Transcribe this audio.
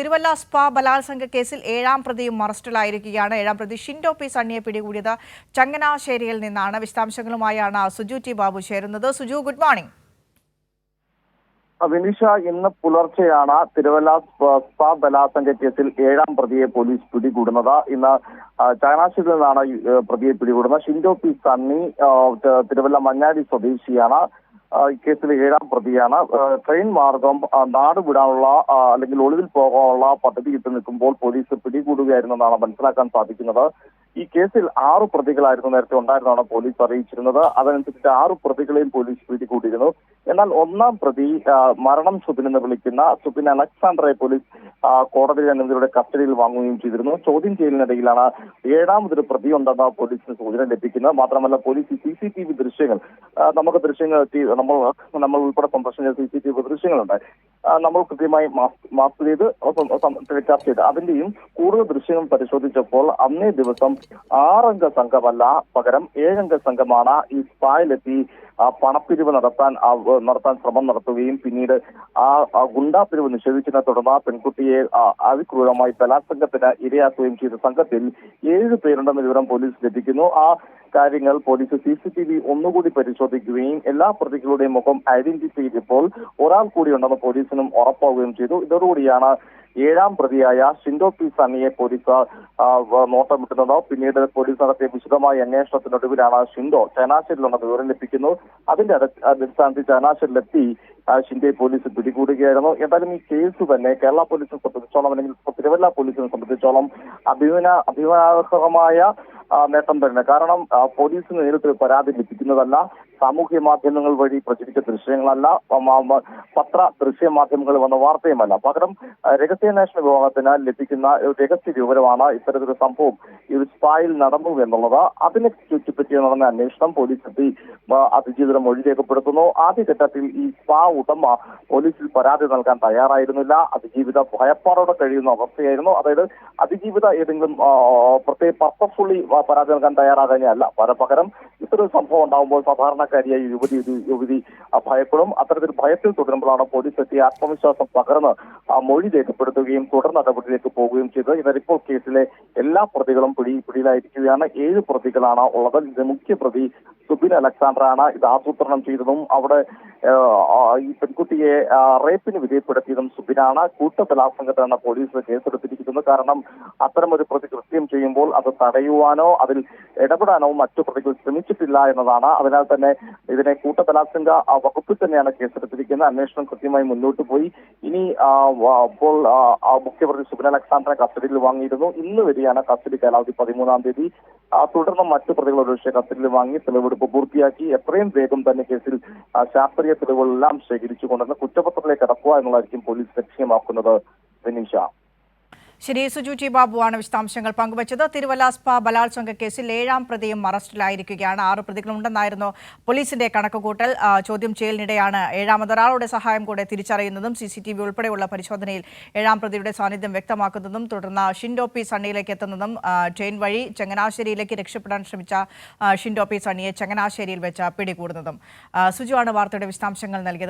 Thiruvalla spa ബലാത്സംഗ കേസിൽ 7ാം പ്രതിയും അറസ്റ്റിലായിരിക്കുകയാണ്. 7ാം പ്രതി ഷിൻഡോ പി സണ്ണിയെ പിടികൂടിയത് ചങ്ങനാശ്ശേരിയിൽ നിന്നാണ്. വിശദാംശങ്ങളുമായാണ് സുജു ടി ബാബു ചേരുന്നത്. Suju, good morning. വിനിഷ, ഇന്ന് പുലർച്ചെയാണ് തിരുവല്ല സ്പാ ബലാത്സംഗ കേസിൽ 7ാം പ്രതിയെ പോലീസ് പിടികൂടുന്നത്. ഇന്ന് ചങ്ങനാശ്ശേരിയിൽ നിന്നാണ് പ്രതിയെ പിടികൂടുന്നത്. ഷിൻഡോ പി സണ്ണി തിരുവല്ല മഞ്ഞാടി സ്വദേശിയാണ്. ഈ കേസിലെ 7ാം പ്രതിയാണ്. ട്രെയിൻ മാർഗം നാട് വിടാനുള്ള അല്ലെങ്കിൽ ഒളിവിൽ പോകാനുള്ള പദ്ധതി ഇട്ട് നിൽക്കുമ്പോൾ പോലീസ് പിടികൂടുകയായിരുന്നെന്നാണ് മനസ്സിലാക്കാൻ സാധിക്കുന്നത്. ഈ കേസിൽ 6 പ്രതികളായിരുന്നു നേരത്തെ ഉണ്ടായിരുന്നതാണ് പോലീസ് അറിയിച്ചിരുന്നത്. അതനുസരിച്ച് 6 പ്രതികളെയും പോലീസ് പിടികൂടിയിരുന്നു. എന്നാൽ 1ാം പ്രതി മരണം സുബിൻ എന്ന് വിളിക്കുന്ന സുബിൻ അലക്സാണ്ടറെ പോലീസ് കോടതി അനുമതിയുടെ കസ്റ്റഡിയിൽ വാങ്ങുകയും ചെയ്തിരുന്നു. ചോദ്യം ചെയ്യലിനിടയിലാണ് 7ാമതൊരു പ്രതി ഉണ്ടെന്ന പോലീസിന് സൂചന ലഭിക്കുന്നത്. മാത്രമല്ല പോലീസ് CCTV ദൃശ്യങ്ങൾ ദൃശ്യങ്ങൾ നമ്മൾ ഉൾപ്പെടെ സന്ദർശിച്ച CCTV ദൃശ്യങ്ങളുണ്ട്. നമ്മൾ കൃത്യമായി മാർക്ക് ചെയ്ത് ടെലികാസ്റ്റ് ചെയ്ത് അതിന്റെയും കൂടുതൽ ദൃശ്യങ്ങൾ പരിശോധിച്ചപ്പോൾ അന്നേ ദിവസം 6 അംഗ സംഘമല്ല, പകരം 7 അംഗ സംഘമാണ് ഈ സ്പായിലെത്തി പണപ്പിരിവ് നടത്താൻ ശ്രമം നടത്തുകയും പിന്നീട് ഗുണ്ടാപ്പിരിവ് നിഷേധിച്ചതിനെ തുടർന്ന് പെൺകുട്ടിയെ അതിക്രൂരമായി ബലാത്സംഗത്തിന് ഇരയാക്കുകയും ചെയ്ത സംഘത്തിൽ 7 പേരുണ്ടെന്ന വിവരം പോലീസ് ലഭിക്കുന്നു. ആ കാര്യങ്ങൾ പോലീസ് CCTV ഒന്നുകൂടി പരിശോധിക്കുകയും എല്ലാ പ്രതികളുടെയും മുഖം ഐഡന്റിഫൈ ചെയ്തപ്പോൾ ഒരാൾ കൂടിയുണ്ടെന്ന് പോലീസിനും ഉറപ്പാവുകയും ചെയ്തു. ഇതോടുകൂടിയാണ് 7ാം പ്രതിയായ ഷിൻഡോ പി സണ്ണിയെ പോലീസ് നോട്ടമിട്ടുന്നത്. പിന്നീട് പോലീസ് നടത്തിയ വിശദമായ അന്വേഷണത്തിനൊടുവിലാണ് ഷിൻഡോ ചങ്ങനാശ്ശേരിയിലുണ്ടെന്ന് വിവരം ലഭിക്കുന്നു. അതിന്റെ അടിസ്ഥാനത്തിൽ ചങ്ങനാശ്ശേരിയിലെത്തി ഷിൻഡോയെ പോലീസ് പിടികൂടുകയായിരുന്നു. എന്തായാലും ഈ കേസ് തന്നെ കേരള പോലീസിനെ സംബന്ധിച്ചോളം അല്ലെങ്കിൽ തിരുവല്ല പോലീസിനെ സംബന്ധിച്ചോളം അഭിമാനാർഹമായ നേട്ടം തന്നെ. കാരണം പോലീസിന് നേരിട്ട് പരാതി ലഭിക്കുന്നതല്ല, സാമൂഹ്യ മാധ്യമങ്ങൾ വഴി പ്രചരിച്ച ദൃശ്യങ്ങളല്ല, പത്ര ദൃശ്യ മാധ്യമങ്ങളിൽ വന്ന വാർത്തയുമല്ല, പകരം രഹസ്യാന്വേഷണ വിഭാഗത്തിന് ലഭിക്കുന്ന രഹസ്യ വിവരമാണ് ഇത്തരത്തിലൊരു സംഭവം ഈ ഒരു സ്പായിൽ നടന്നു എന്നുള്ളത്. അതിനെ ചുറ്റിപ്പറ്റി നടന്ന അന്വേഷണം പോലീസ് എത്തി അതിജീവിതം മൊഴി രേഖപ്പെടുത്തുന്നു. ആദ്യഘട്ടത്തിൽ ഈ സ്പാ ഉടമ പോലീസിൽ പരാതി നൽകാൻ തയ്യാറായിരുന്നില്ല. അതിജീവിത ഭയപ്പാടോടെ കഴിയുന്ന അവസ്ഥയായിരുന്നു. അതായത് അതിജീവിത ഏതെങ്കിലും പ്രത്യേക പർപ്പസ്ഫുള്ളി പരാതി നൽകാൻ തയ്യാറാകാനല്ല, പകരം ഇത്തരൊരു സംഭവം ഉണ്ടാകുമ്പോൾ സാധാരണക്കാരിയായി യുവതി ഭയപ്പെടും. അത്തരത്തിൽ ഭയത്തിൽ തുടരുമ്പോഴാണ് പോലീസ് എത്തി ആത്മവിശ്വാസം പകർന്ന് മൊഴി രേഖപ്പെടുത്തുകയും തുടർ നടപടിയിലേക്ക് പോവുകയും ചെയ്തത്. ഇപ്പോൾ കേസിലെ എല്ലാ പ്രതികളും പിടിയിലായിരിക്കുകയാണ്. 7 പ്രതികളാണ് ഉള്ളത്. ഇതിന്റെ മുഖ്യ പ്രതി സുബിൻ അലക്സാണ്ടറാണ്. ഇത് ആസൂത്രണം ചെയ്തതും അവിടെ ഈ പെൺകുട്ടിയെ റേപ്പിന് വിധേയപ്പെടുത്തിയതും സുബിനാണ്. കൂട്ടബലാത്സംഗത്താണ് പോലീസ് കേസെടുത്തിരിക്കുന്നത്. കാരണം അത്തരമൊരു പ്രതി കൃത്യം ചെയ്യുമ്പോൾ അത് തടയുവാനോ അതിൽ ഇടപെടാനോ മറ്റു പ്രതികൾ ശ്രമിച്ചിട്ടില്ല എന്നതാണ്. അതിനാൽ തന്നെ ഇതിനെ കൂട്ടബലാത്സംഗ വകുപ്പിൽ തന്നെയാണ് കേസെടുത്തിരിക്കുന്നത്. അന്വേഷണം കൃത്യമായി മുന്നോട്ട് പോയി. ഇനി അപ്പോൾ മുഖ്യപ്രതി സുബിൻ അലക്സാണ്ടറെ കസ്റ്റഡിയിൽ വാങ്ങിയിരുന്നു. ഇന്ന് വരെയാണ് കസ്റ്റഡി കാലാവധി 13ാം തീയതി. തുടർന്ന് മറ്റു പ്രതികൾ ഒരുപക്ഷെ കസ്റ്റഡിയിൽ വാങ്ങി തെളിവെടുപ്പ് പൂർത്തിയാക്കി എത്രയും വേഗം തന്നെ കേസിൽ ശാസ്ത്രീയ തെളിവുകളെല്ലാം ശേഖരിച്ചുകൊണ്ടുവന്ന് കുറ്റപത്രത്തിലേക്ക് അടക്കുക എന്നുള്ളതായിരിക്കും പോലീസ് ലക്ഷ്യമാക്കുന്നത്. വിനീഷ. ശരി, സുജു ടി ബാബുവാണ് വിശദാംശങ്ങൾ പങ്കുവച്ചത്. തിരുവല്ല സ്പാ ബലാത്സംഗ കേസിൽ 7ാം പ്രതിയും അറസ്റ്റിലായിരിക്കുകയാണ്. 6 പ്രതികളുണ്ടെന്നായിരുന്നു പോലീസിന്റെ കണക്കുകൂട്ടൽ. ചോദ്യം ചെയ്യലിനിടെയാണ് 7ാമതൊരാളുടെ സഹായം കൂടെ തിരിച്ചറിയുന്നതും CCTV ഉൾപ്പെടെയുള്ള പരിശോധനയിൽ 7ാം പ്രതിയുടെ സാന്നിധ്യം വ്യക്തമാക്കുന്നതും തുടർന്ന് ഷിൻഡോ പി സണ്ണിയിലേക്ക് എത്തുന്നതും ട്രെയിൻ വഴി ചങ്ങനാശ്ശേരിയിലേക്ക് രക്ഷപ്പെടാൻ ശ്രമിച്ച ഷിൻഡോ പി സണ്ണിയെ ചങ്ങനാശ്ശേരിയിൽ വെച്ച് പിടികൂടുന്നതും. സുജു ആണ് വാർത്തയുടെ വിശദാംശങ്ങൾ നൽകിയത്.